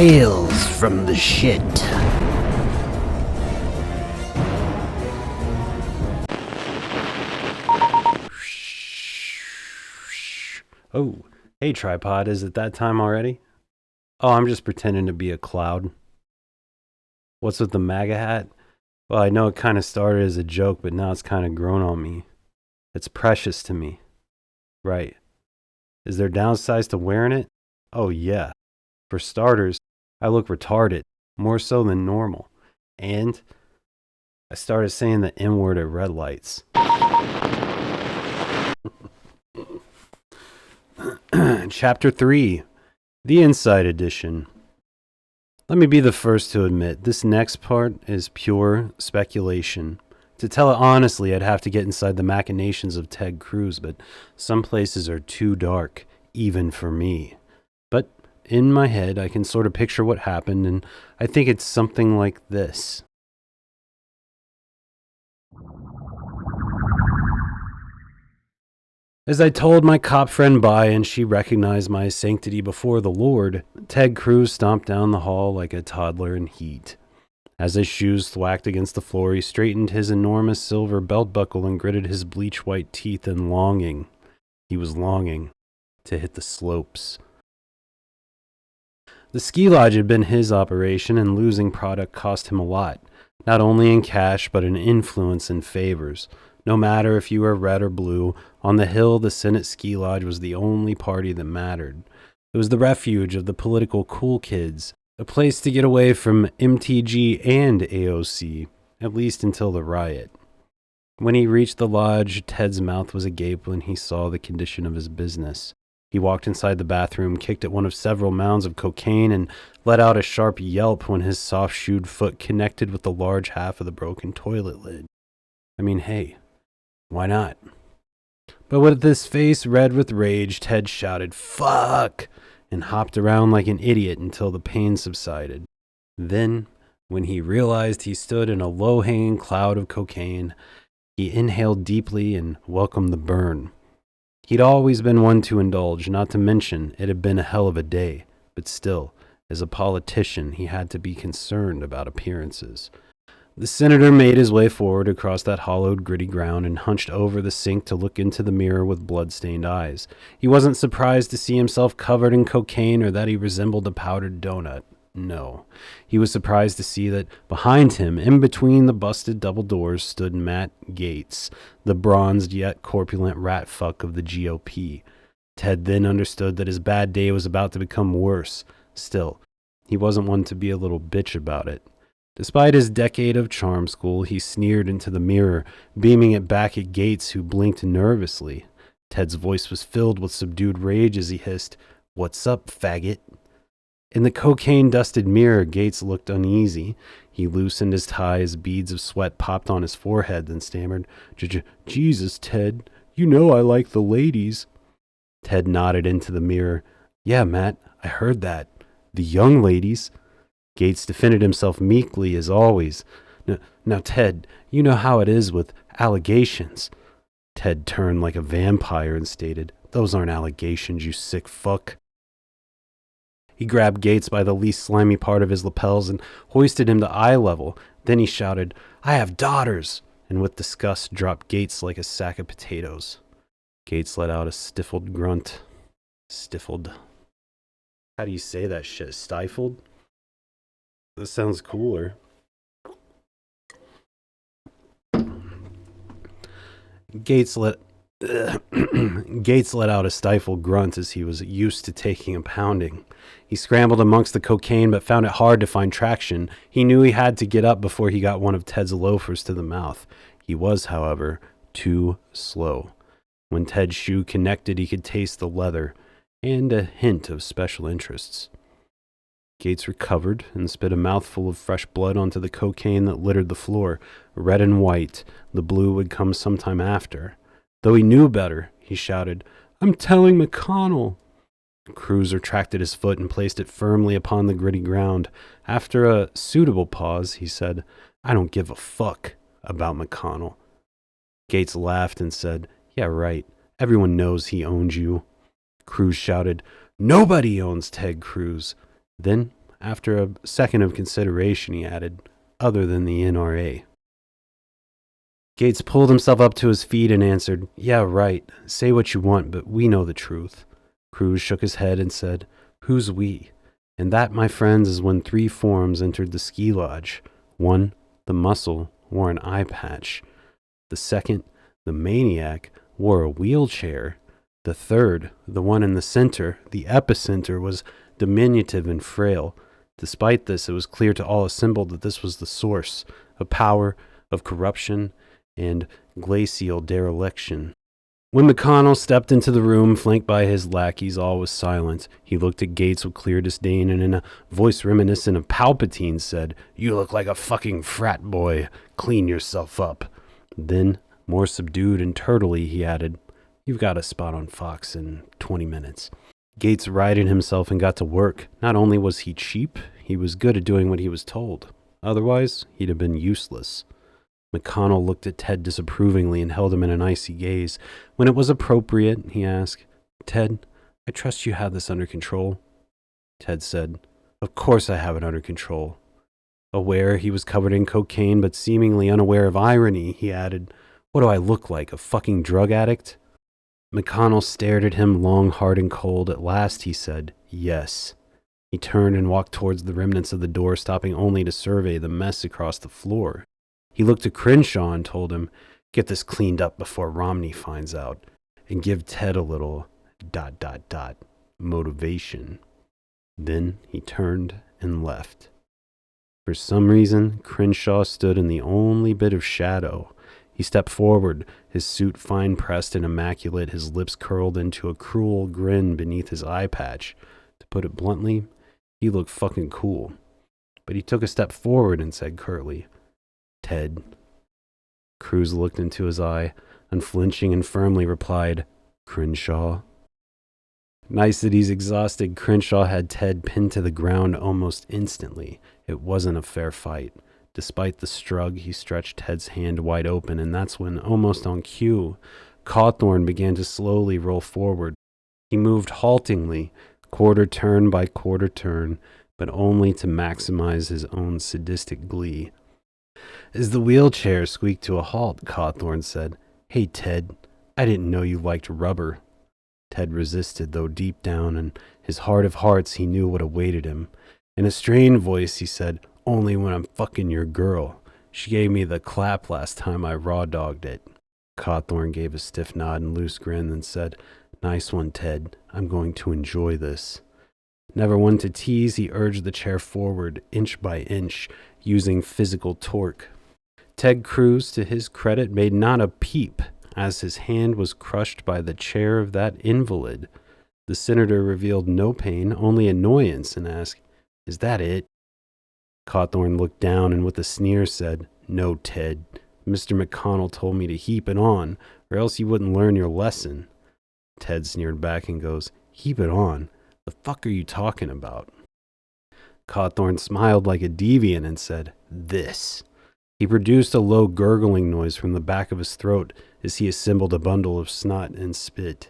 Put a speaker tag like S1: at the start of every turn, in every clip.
S1: Tales from the shit. Oh, hey tripod, is it that time already? Oh, I'm just pretending to be a cloud. What's with the MAGA hat? Well, I know it kind of started as a joke, but now it's kind of grown on me. It's precious to me. Right. Is there downsides to wearing it? Oh yeah. For starters, I look retarded, more so than normal. And I started saying the N-word at red lights. Chapter 3, The Inside Edition. Let me be the first to admit, this next part is pure speculation. To tell it honestly, I'd have to get inside the machinations of Ted Cruz, but some places are too dark, even for me. But in my head, I can sort of picture what happened, and I think it's something like this. As I told my cop friend bye and she recognized my sanctity before the Lord, Ted Cruz stomped down the hall like a toddler in heat. As his shoes thwacked against the floor, he straightened his enormous silver belt buckle and gritted his bleach-white teeth in longing. He was longing to hit the slopes. The ski lodge had been his operation, and losing product cost him a lot, not only in cash but in influence and favors. No matter if you were red or blue, on the hill the Senate Ski Lodge was the only party that mattered. It was the refuge of the political cool kids, a place to get away from MTG and AOC, at least until the riot. When he reached the lodge, Ted's mouth was agape when he saw the condition of his business. He walked inside the bathroom, kicked at one of several mounds of cocaine, and let out a sharp yelp when his soft-shoed foot connected with the large half of the broken toilet lid. I mean, hey, why not? But with his face red with rage, Ted shouted, "Fuck!" and hopped around like an idiot until the pain subsided. Then, when he realized he stood in a low-hanging cloud of cocaine, he inhaled deeply and welcomed the burn. He'd always been one to indulge, not to mention it had been a hell of a day, but still, as a politician, he had to be concerned about appearances. The senator made his way forward across that hollowed, gritty ground and hunched over the sink to look into the mirror with blood-stained eyes. He wasn't surprised to see himself covered in cocaine or that he resembled a powdered donut. No. He was surprised to see that behind him, in between the busted double doors, stood Matt Gaetz, the bronzed yet corpulent rat fuck of the GOP. Ted then understood that his bad day was about to become worse. Still, he wasn't one to be a little bitch about it. Despite his decade of charm school, he sneered into the mirror, beaming it back at Gaetz, who blinked nervously. Ted's voice was filled with subdued rage as he hissed, "What's up, faggot?" In the cocaine-dusted mirror, Gaetz looked uneasy. He loosened his tie as beads of sweat popped on his forehead, then stammered, "Jesus, Ted, you know I like the ladies." Ted nodded into the mirror. "Yeah, Matt, I heard that. The young ladies." Gaetz defended himself meekly as always. Now, Ted, you know how it is with allegations." Ted turned like a vampire and stated, "Those aren't allegations, you sick fuck." He grabbed Gaetz by the least slimy part of his lapels and hoisted him to eye level. Then he shouted, "I have daughters!" and with disgust dropped Gaetz like a sack of potatoes. Gaetz let out a stifled grunt. Stifled. How do you say that shit? Stifled? This sounds cooler. Gaetz let out a stifled grunt as he was used to taking a pounding. He scrambled amongst the cocaine but found it hard to find traction. He knew he had to get up before he got one of Ted's loafers to the mouth. He was, however, too slow. When Ted's shoe connected, he could taste the leather and a hint of special interests. Gaetz recovered and spit a mouthful of fresh blood onto the cocaine that littered the floor. Red and white, the blue would come sometime after. Though he knew better, he shouted, "I'm telling McConnell." Cruz retracted his foot and placed it firmly upon the gritty ground. After a suitable pause, he said, "I don't give a fuck about McConnell." Gaetz laughed and said, "Yeah, right. Everyone knows he owns you." Cruz shouted, "Nobody owns Ted Cruz." Then, After a second of consideration, he added, other than the NRA. Gates pulled himself up to his feet and answered, yeah, right. Say what you want, but we know the truth. Cruz shook his head and said, who's we? And that, my friends, is when three forms entered the ski lodge. One, the muscle, wore an eye patch. The second, the maniac, wore a wheelchair. The third, the one in the center, the epicenter, was diminutive and frail. Despite this, it was clear to all assembled that this was the source of power, of corruption, and glacial dereliction. When McConnell stepped into the room, flanked by his lackeys, all was silent. He looked at Gates with clear disdain and in a voice reminiscent of Palpatine said, you look like a fucking frat boy. Clean yourself up. Then, more subdued and turtly, he added, you've got a spot on Fox in 20 minutes. Gates righted himself and got to work. Not only was he cheap, he was good at doing what he was told. Otherwise, he'd have been useless. McConnell looked at Ted disapprovingly and held him in an icy gaze. When it was appropriate, he asked, Ted, I trust you have this under control. Ted said, of course I have it under control. Aware he was covered in cocaine, but seemingly unaware of irony, he added, what do I look like, a fucking drug addict? McConnell stared at him long, hard, and cold. At last he said, yes. He turned and walked towards the remnants of the door, stopping only to survey the mess across the floor. He looked at Crenshaw and told him, get this cleaned up before Romney finds out, and give Ted a little ... motivation. Then he turned and left. For some reason, Crenshaw stood in the only bit of shadow. He stepped forward, his suit fine-pressed and immaculate, his lips curled into a cruel grin beneath his eye patch. To put it bluntly, he looked fucking cool. But he took a step forward and said curtly, Ted. Cruz looked into his eye, unflinching and firmly replied, Crenshaw. Niceties exhausted, Crenshaw had Ted pinned to the ground almost instantly. It wasn't a fair fight. Despite the struggle, he stretched Ted's hand wide open, and that's when, almost on cue, Cawthorn began to slowly roll forward. He moved haltingly, quarter turn by quarter turn, but only to maximize his own sadistic glee. As the wheelchair squeaked to a halt, Cawthorn said, hey, Ted, I didn't know you liked rubber. Ted resisted, though deep down in his heart of hearts he knew what awaited him. In a strained voice he said, only when I'm fucking your girl. She gave me the clap last time I raw-dogged it. Cawthorn gave a stiff nod and loose grin and said, nice one, Ted. I'm going to enjoy this. Never one to tease, he urged the chair forward, inch by inch, using physical torque. Ted Cruz, to his credit, made not a peep as his hand was crushed by the chair of that invalid. The senator revealed no pain, only annoyance, and asked, is that it? Cawthorn looked down and with a sneer said, no, Ted. Mr. McConnell told me to heap it on, or else you wouldn't learn your lesson. Ted sneered back and goes, heap it on? The fuck are you talking about? Cawthorn smiled like a deviant and said, this. He produced a low gurgling noise from the back of his throat as he assembled a bundle of snot and spit.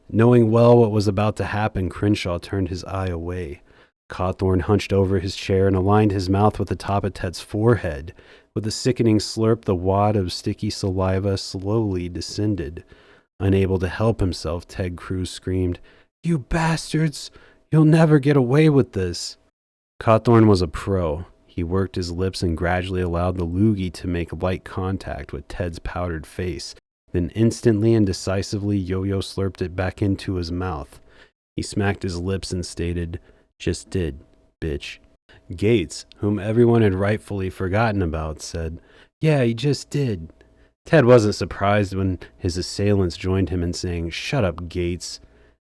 S1: Knowing well what was about to happen, Crenshaw turned his eye away. Cawthorn hunched over his chair and aligned his mouth with the top of Ted's forehead. With a sickening slurp, the wad of sticky saliva slowly descended. Unable to help himself, Ted Cruz screamed, you bastards! You'll never get away with this! Cawthorn was a pro. He worked his lips and gradually allowed the loogie to make light contact with Ted's powdered face, then instantly and decisively Yo-Yo slurped it back into his mouth. He smacked his lips and stated, just did, bitch. Gates, whom everyone had rightfully forgotten about, said, yeah, he just did. Ted wasn't surprised when his assailants joined him in saying, shut up, Gates.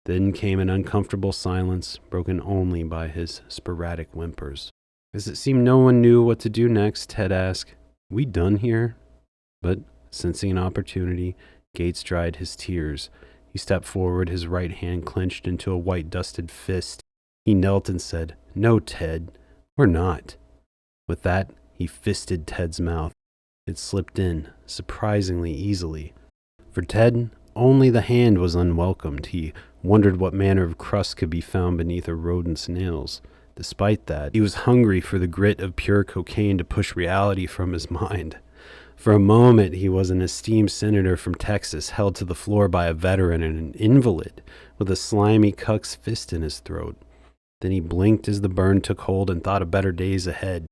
S1: Then came an uncomfortable silence, broken only by his sporadic whimpers. As it seemed no one knew what to do next, Ted asked, we done here? But, sensing an opportunity, Gates dried his tears. He stepped forward, his right hand clenched into a white dusted fist. He knelt and said, no, Ted, we're not. With that, he fisted Ted's mouth. It slipped in, surprisingly easily. For Ted, only the hand was unwelcomed. He wondered what manner of crust could be found beneath a rodent's nails. Despite that, he was hungry for the grit of pure cocaine to push reality from his mind. For a moment, he was an esteemed senator from Texas, held to the floor by a veteran and an invalid with a slimy cuck's fist in his throat. Then he blinked as the burn took hold and thought of better days ahead.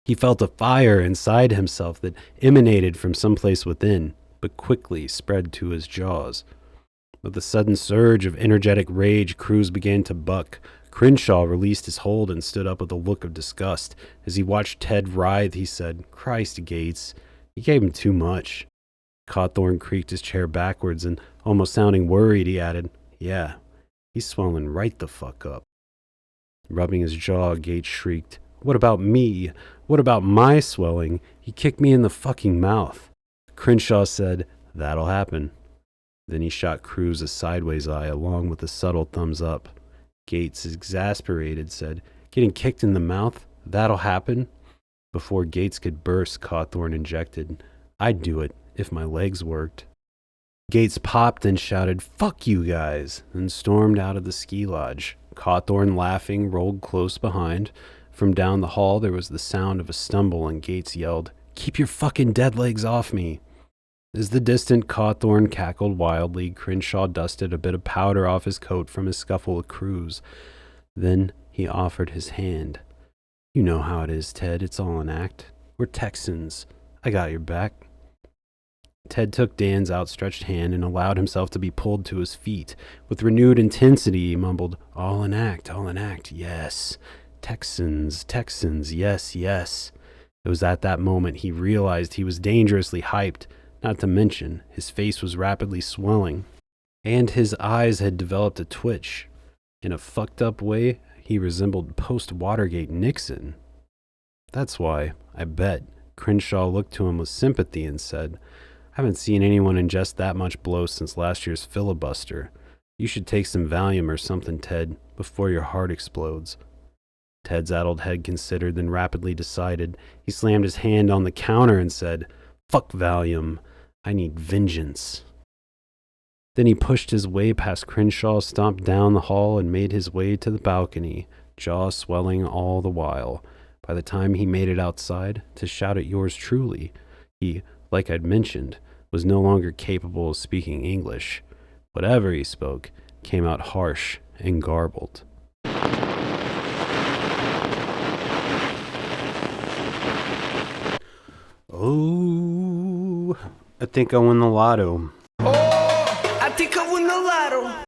S1: He felt a fire inside himself that emanated from someplace within, but quickly spread to his jaws. With a sudden surge of energetic rage, Cruz began to buck. Crenshaw released his hold and stood up with a look of disgust. As he watched Ted writhe, he said, "Christ, Gates, you gave him too much." Cawthorn creaked his chair backwards and, almost sounding worried, he added, "Yeah, he's swelling right the fuck up." Rubbing his jaw, Gates shrieked, "What about me? What about my swelling? He kicked me in the fucking mouth." Crenshaw said, "That'll happen." Then he shot Cruz a sideways eye along with a subtle thumbs up. Gates, exasperated, said, "Getting kicked in the mouth? That'll happen?" Before Gates could burst, Cawthorn injected, "I'd do it if my legs worked." Gates popped and shouted, "Fuck you guys," and stormed out of the ski lodge. Cawthorn, laughing, rolled close behind. From down the hall there was the sound of a stumble, and Gates yelled, "Keep your fucking dead legs off me." As the distant Cawthorn cackled wildly, Crenshaw dusted a bit of powder off his coat from his scuffle with Cruz. Then he offered his hand. "You know how it is, Ted. It's all an act. We're Texans. I got your back." Ted took Dan's outstretched hand and allowed himself to be pulled to his feet. With renewed intensity, he mumbled, all an act, yes. Texans, Texans, yes, yes." It was at that moment he realized he was dangerously hyped. Not to mention, his face was rapidly swelling, and his eyes had developed a twitch. In a fucked up way, he resembled post-Watergate Nixon. That's why, I bet, Crenshaw looked to him with sympathy and said, "I haven't seen anyone ingest that much blow since last year's filibuster. You should take some Valium or something, Ted, before your heart explodes." Ted's addled head considered, then rapidly decided. He slammed his hand on the counter and said, "Fuck Valium. I need vengeance." Then he pushed his way past Crenshaw, stomped down the hall, and made his way to the balcony, jaw swelling all the while. By the time he made it outside to shout at yours truly, he, like I'd mentioned, was no longer capable of speaking English. Whatever he spoke came out harsh and garbled. Oh, I think I won the lotto.
S2: Oh, I think I won the lotto.